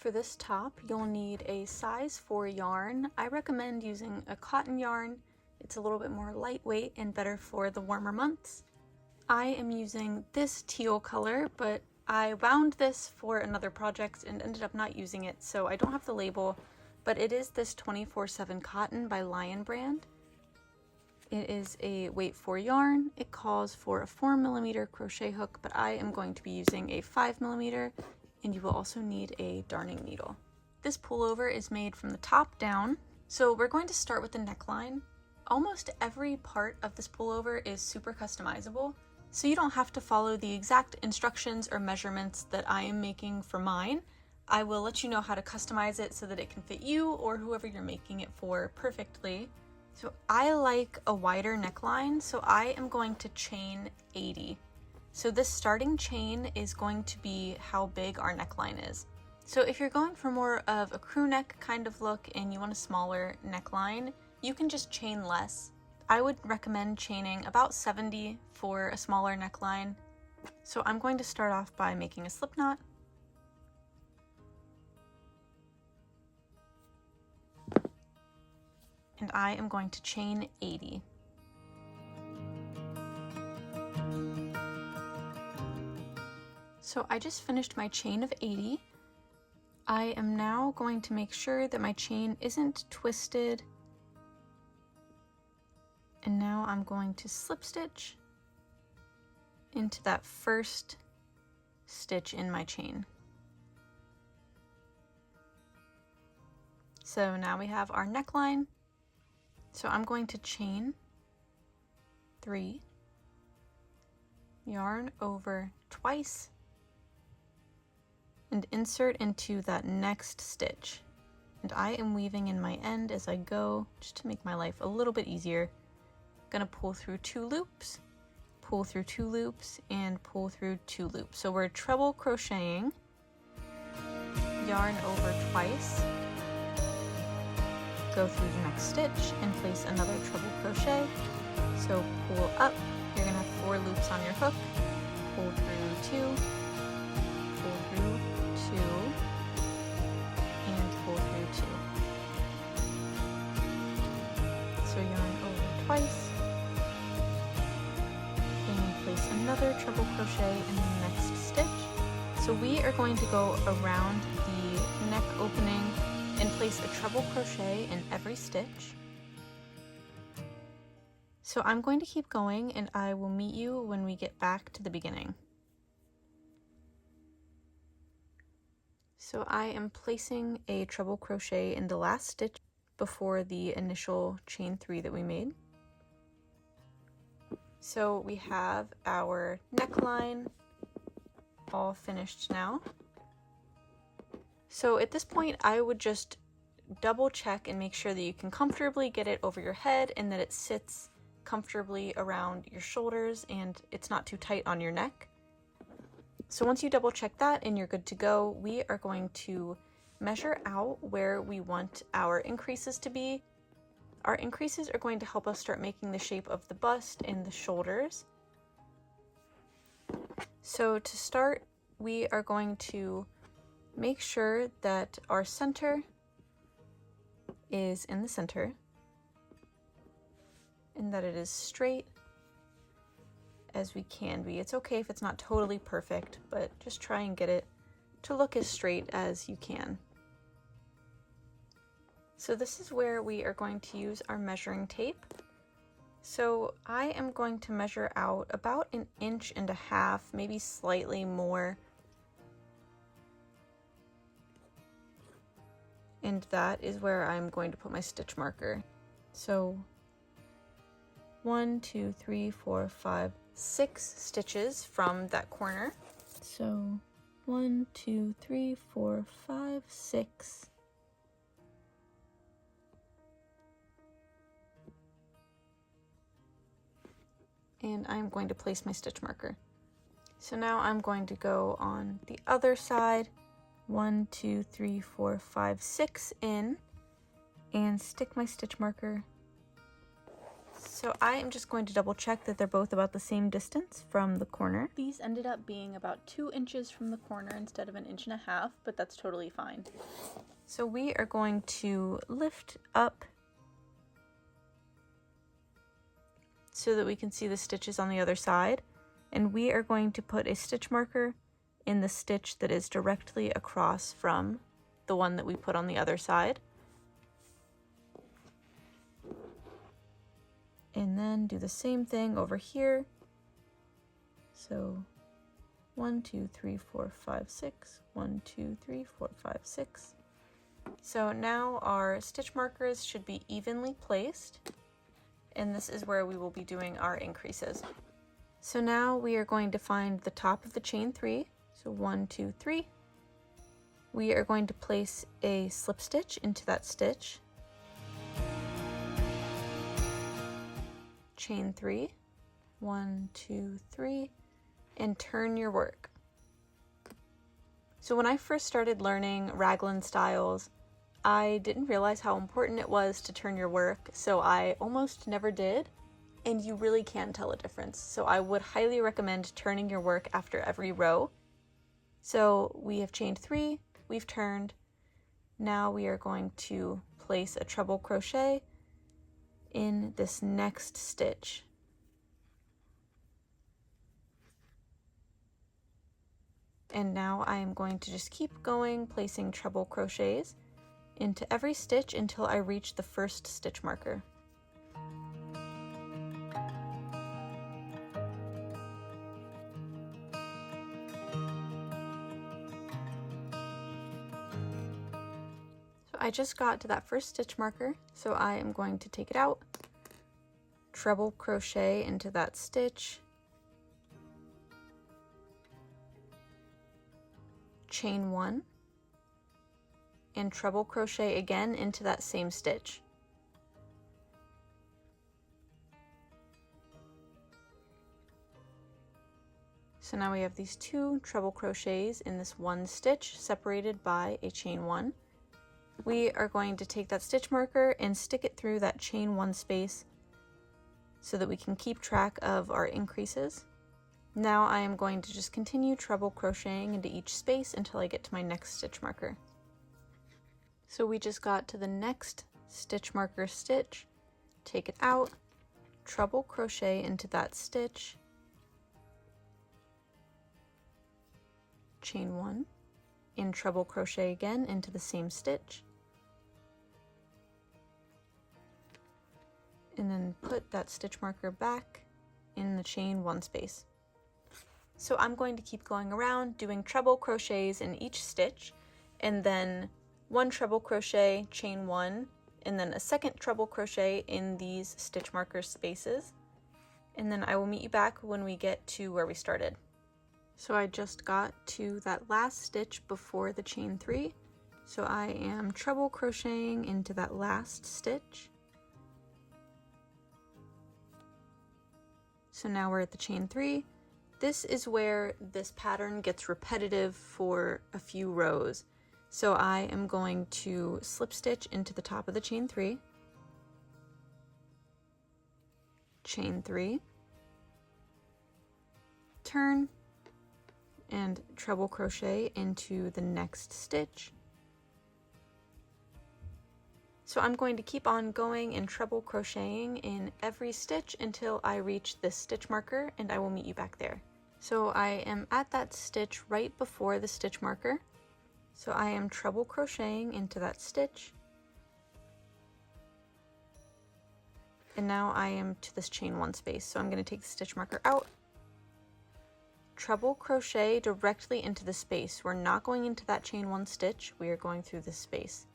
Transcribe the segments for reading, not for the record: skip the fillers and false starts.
for this top, you'll need a size 4 yarn. I recommend using a cotton yarn. It's a little bit more lightweight and better for the warmer months. I am using this teal color, but I wound this for another project and ended up not using it, so I don't have the label, but it is this 24/7 cotton by Lion brand. It is a weight 4 yarn. It calls for a 4mm crochet hook, but I am going to be using a 5mm, and you will also need a darning needle. This pullover is made from the top down, so we're going to start with the neckline. Almost every part of this pullover is super customizable, so you don't have to follow the exact instructions or measurements that I am making for mine. I will let you know how to customize it so that it can fit you or whoever you're making it for perfectly. So I like a wider neckline, so I am going to chain 80. So this starting chain is going to be how big our neckline is. So if you're going for more of a crew neck kind of look and you want a smaller neckline, you can just chain less. I would recommend chaining about 70 for a smaller neckline. So I'm going to start off by making a slip knot. And I am going to chain 80. So I just finished my chain of 80. I am now going to make sure that my chain isn't twisted. And now I'm going to slip stitch into that first stitch in my chain. So now we have our neckline. So I'm going to chain 3, yarn over twice, and insert into that next stitch. And I am weaving in my end as I go, just to make my life a little bit easier. Gonna pull through 2 loops, pull through 2 loops, and pull through 2 loops. So we're treble crocheting, yarn over twice, go through the next stitch and place another treble crochet. So pull up, you're gonna have 4 loops on your hook, pull through 2, pull through 2, and pull through 2. So yarn over twice, and place another treble crochet in the next stitch. So we are going to go around the neck opening and place a treble crochet in every stitch. So I'm going to keep going and I will meet you when we get back to the beginning. So I am placing a treble crochet in the last stitch before the initial chain 3 that we made. So we have our neckline all finished now. So at this point, I would just double check and make sure that you can comfortably get it over your head and that it sits comfortably around your shoulders and it's not too tight on your neck. So once you double check that and you're good to go, we are going to measure out where we want our increases to be. Our increases are going to help us start making the shape of the bust and the shoulders. So to start, we are going to make sure that our center is in the center and that it is straight as we can be. It's okay if it's not totally perfect, but just try and get it to look as straight as you can. So this is where we are going to use our measuring tape. So I am going to measure out about 1.5 inches, maybe slightly more. And that is where I'm going to put my stitch marker. So 1, 2, 3, 4, 5, 6 stitches from that corner. So 1, 2, 3, 4, 5, 6. And I'm going to place my stitch marker. So now I'm going to go on the other side, 1, 2, 3, 4, 5, 6 in, and stick my stitch marker So I am just going to double check that they're both about the same distance from the corner. These ended up being about 2 inches from the corner instead of 1.5 inches, but that's totally fine. So we are going to lift up so that we can see the stitches on the other side, and we are going to put a stitch marker in the stitch that is directly across from the one that we put on the other side. And then do the same thing over here. So 1, 2, 3, 4, 5, 6. 1, 2, 3, 4, 5, 6. So now our stitch markers should be evenly placed, and this is where we will be doing our increases. So now we are going to find the top of the chain 3. So 1, 2, 3. We are going to place a slip stitch into that stitch. Chain 3, 1, 2, 3, and turn your work. So when I first started learning raglan styles, I didn't realize how important it was to turn your work, so I almost never did, and you really can tell a difference. So I would highly recommend turning your work after every row. So we have chained 3, we've turned. Now we are going to place a treble crochet in this next stitch. And now I am going to just keep going, placing treble crochets into every stitch until I reach the first stitch marker. So I just got to that first stitch marker, so I am going to take it out, treble crochet into that stitch, chain 1, and treble crochet again into that same stitch. So now we have these 2 treble crochets in this one stitch separated by a chain 1. We are going to take that stitch marker and stick it through that chain 1 space so that we can keep track of our increases. Now I am going to just continue treble crocheting into each space until I get to my next stitch marker. So we just got to the next stitch marker stitch, take it out, treble crochet into that stitch, chain 1, and treble crochet again into the same stitch, and then put that stitch marker back in the chain 1 space. So I'm going to keep going around doing treble crochets in each stitch, and then 1 treble crochet, chain 1, and then a second treble crochet in these stitch marker spaces, and then I will meet you back when we get to where we started. So I just got to that last stitch before the chain 3, so I am treble crocheting into that last stitch. So now we're at the chain 3. This is where this pattern gets repetitive for a few rows. So I am going to slip stitch into the top of the chain 3, chain 3, turn, and treble crochet into the next stitch. So I'm going to keep on going and treble crocheting in every stitch until I reach this stitch marker, and I will meet you back there. So I am at that stitch right before the stitch marker. So I am treble crocheting into that stitch. And now I am to this chain 1 space. So I'm going to take the stitch marker out, treble crochet directly into the space. We're not going into that chain 1 stitch, we are going through this space.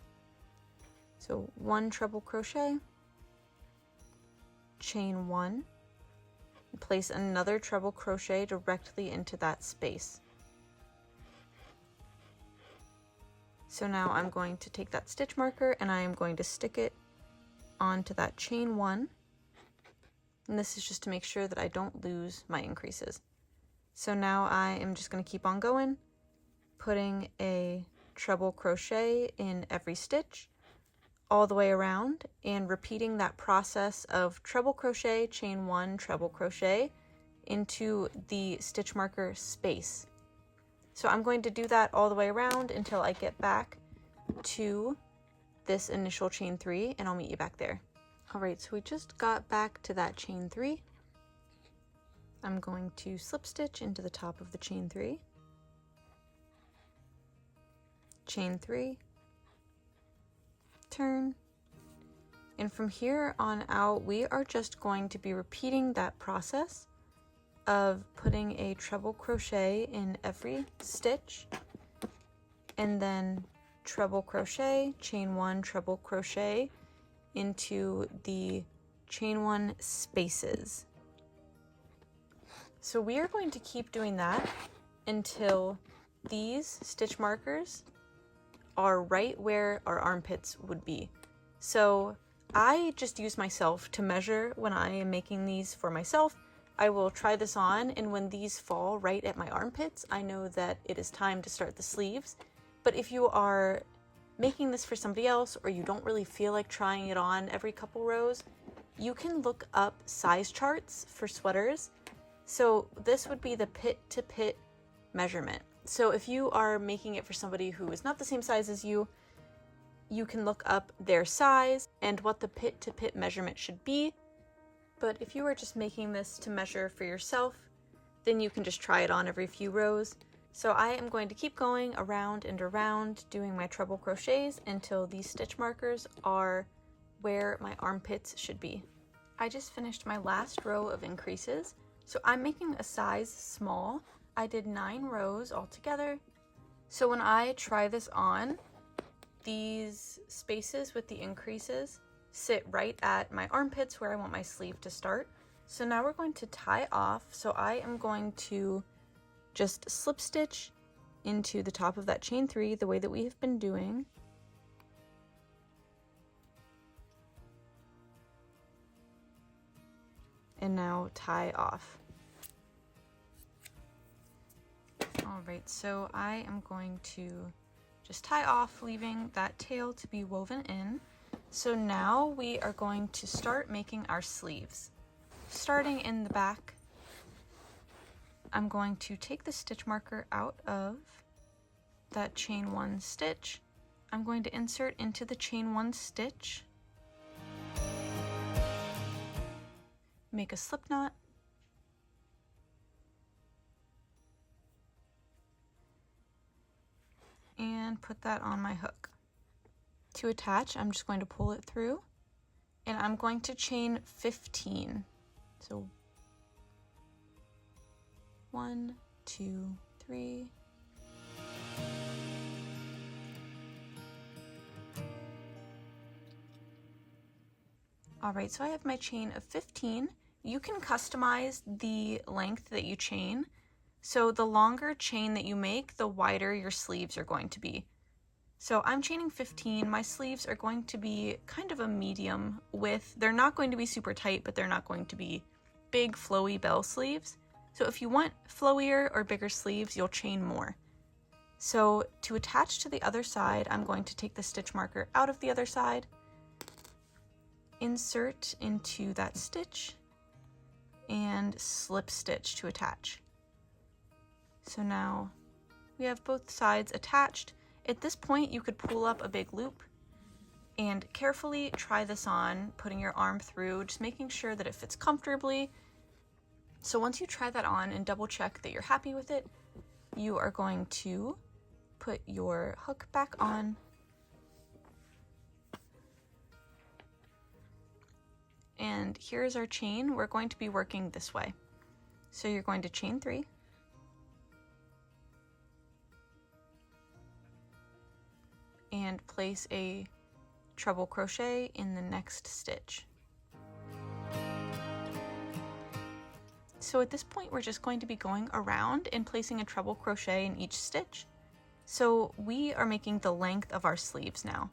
So 1 treble crochet, chain 1, and place another treble crochet directly into that space. So now I'm going to take that stitch marker and I am going to stick it onto that chain 1. And this is just to make sure that I don't lose my increases. So now I am just going to keep on going, putting a treble crochet in every stitch, all the way around and repeating that process of treble crochet, chain 1, treble crochet into the stitch marker space. So I'm going to do that all the way around until I get back to this initial chain 3, and I'll meet you back there. All right, so we just got back to that chain 3. I'm going to slip stitch into the top of the chain 3, chain 3, turn, and from here on out we are just going to be repeating that process of putting a treble crochet in every stitch, and then treble crochet, chain 1, treble crochet into the chain 1 spaces. So we are going to keep doing that until these stitch markers are right where our armpits would be. So I just use myself to measure when I am making these for myself. I will try this on, and when these fall right at my armpits, I know that it is time to start the sleeves. But if you are making this for somebody else, or you don't really feel like trying it on every couple rows, you can look up size charts for sweaters. So this would be the pit to pit measurement. So if you are making it for somebody who is not the same size as you, you can look up their size and what the pit to pit measurement should be. But if you are just making this to measure for yourself, then you can just try it on every few rows. So I am going to keep going around and around doing my treble crochets until these stitch markers are where my armpits should be. I just finished my last row of increases. So I'm making a size small. I did 9 rows altogether. So when I try this on, these spaces with the increases sit right at my armpits where I want my sleeve to start. So now we're going to tie off. So I am going to just slip stitch into the top of that chain 3 the way that we have been doing. And now tie off. All right, so I am going to just tie off, leaving that tail to be woven in. So now we are going to start making our sleeves. Starting in the back, I'm going to take the stitch marker out of that chain 1 stitch. I'm going to insert into the chain 1 stitch, make a slip knot, and put that on my hook. To attach, I'm just going to pull it through, and I'm going to chain 15. So 1, 2, 3. All right, so I have my chain of 15. You can customize the length that you chain. So the longer chain that you make, the wider your sleeves are going to be. So I'm chaining 15. My sleeves are going to be kind of a medium width. They're not going to be super tight, but they're not going to be big flowy bell sleeves. So if you want flowier or bigger sleeves, you'll chain more. So to attach to the other side, I'm going to take the stitch marker out of the other side, insert into that stitch, and slip stitch to attach. So now we have both sides attached. At this point, you could pull up a big loop and carefully try this on, putting your arm through, just making sure that it fits comfortably. So once you try that on and double check that you're happy with it, you are going to put your hook back on and here's our chain. We're going to be working this way. So you're going to chain 3, and place a treble crochet in the next stitch. So at this point, we're just going to be going around and placing a treble crochet in each stitch. So we are making the length of our sleeves now.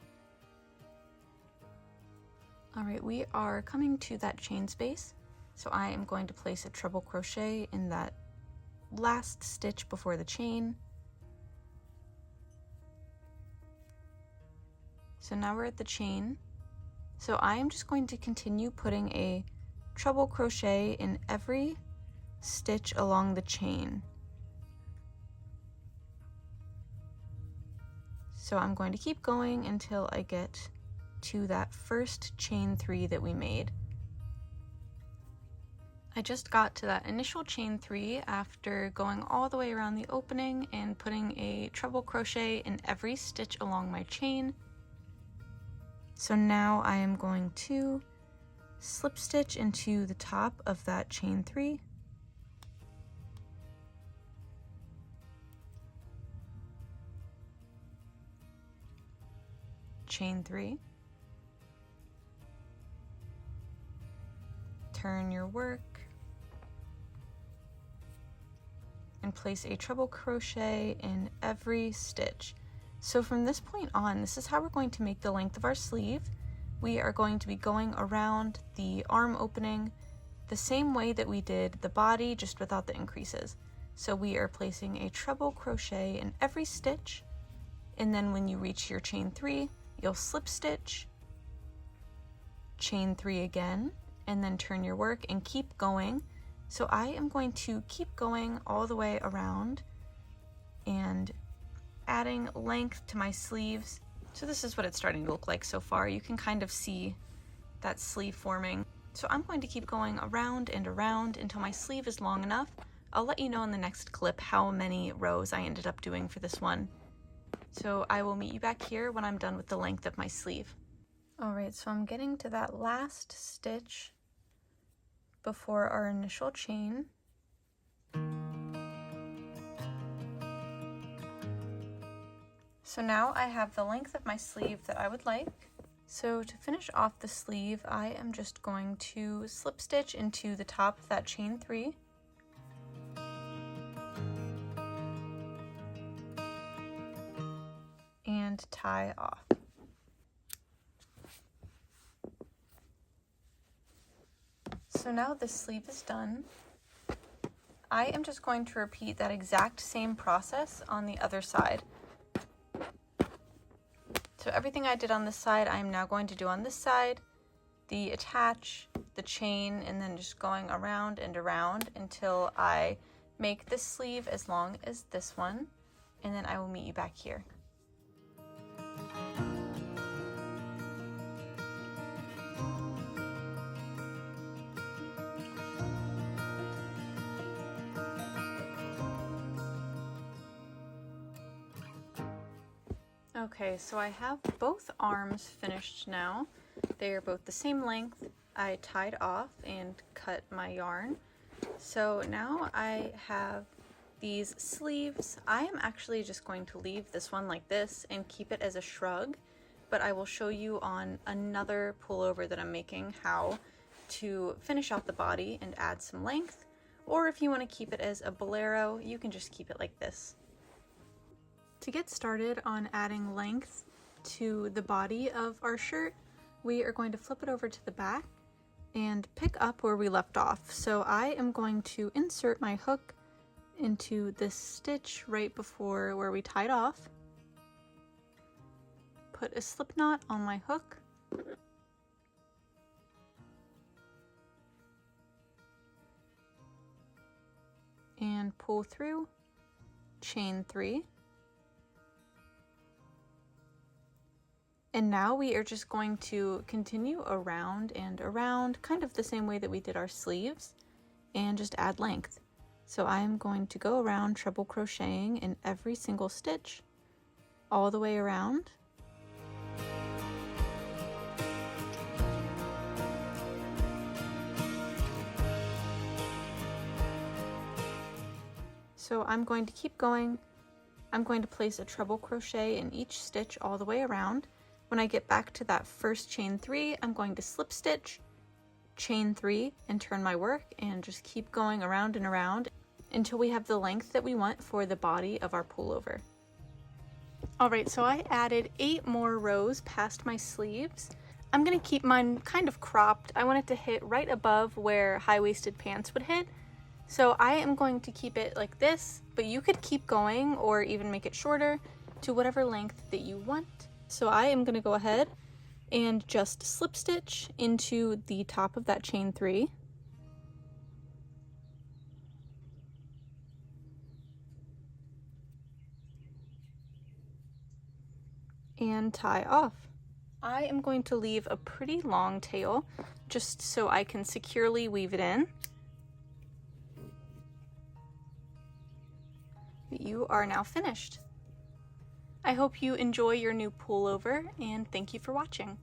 All right, we are coming to that chain space. So I am going to place a treble crochet in that last stitch before the chain. So now we're at the chain. So I am just going to continue putting a treble crochet in every stitch along the chain. So I'm going to keep going until I get to that first chain 3 that we made. I just got to that initial chain 3 after going all the way around the opening and putting a treble crochet in every stitch along my chain. So now I am going to slip stitch into the top of that chain 3. Chain 3. Turn your work and place a treble crochet in every stitch. So from this point on, this is how we're going to make the length of our sleeve. We are going to be going around the arm opening the same way that we did the body, just without the increases. So we are placing a treble crochet in every stitch, and then when you reach your chain 3, you'll slip stitch, chain 3 again, and then turn your work and keep going. So I am going to keep going all the way around and adding length to my sleeves. So this is what it's starting to look like so far. You can kind of see that sleeve forming. So I'm going to keep going around and around until my sleeve is long enough. I'll let you know in the next clip how many rows I ended up doing for this one. So I will meet you back here when I'm done with the length of my sleeve. Alright, so I'm getting to that last stitch before our initial chain. So now I have the length of my sleeve that I would like. So to finish off the sleeve, I am just going to slip stitch into the top of that chain 3. And tie off. So now this sleeve is done. I am just going to repeat that exact same process on the other side. So everything I did on this side, I am now going to do on this side, the attach, the chain, and then just going around and around until I make this sleeve as long as this one, and then I will meet you back here. Okay, so I have both arms finished now. They are both the same length. I tied off and cut my yarn. So now I have these sleeves. I am actually just going to leave this one like this and keep it as a shrug, but I will show you on another pullover that I'm making how to finish off the body and add some length. Or if you want to keep it as a bolero, you can just keep it like this. To get started on adding length to the body of our shirt, we are going to flip it over to the back and pick up where we left off. So I am going to insert my hook into this stitch right before where we tied off, put a slip knot on my hook, and pull through, chain 3. And now we are just going to continue around and around, kind of the same way that we did our sleeves, and just add length. So I'm going to go around treble crocheting in every single stitch, all the way around. So I'm going to keep going. I'm going to place a treble crochet in each stitch all the way around. When I get back to that first chain 3, I'm going to slip stitch, chain 3, and turn my work, and just keep going around and around until we have the length that we want for the body of our pullover. Alright, so I added 8 more rows past my sleeves. I'm going to keep mine kind of cropped. I want it to hit right above where high-waisted pants would hit. So I am going to keep it like this, but you could keep going or even make it shorter to whatever length that you want. So I am going to go ahead and just slip stitch into the top of that chain 3. And tie off. I am going to leave a pretty long tail just so I can securely weave it in. You are now finished. I hope you enjoy your new pullover, and thank you for watching.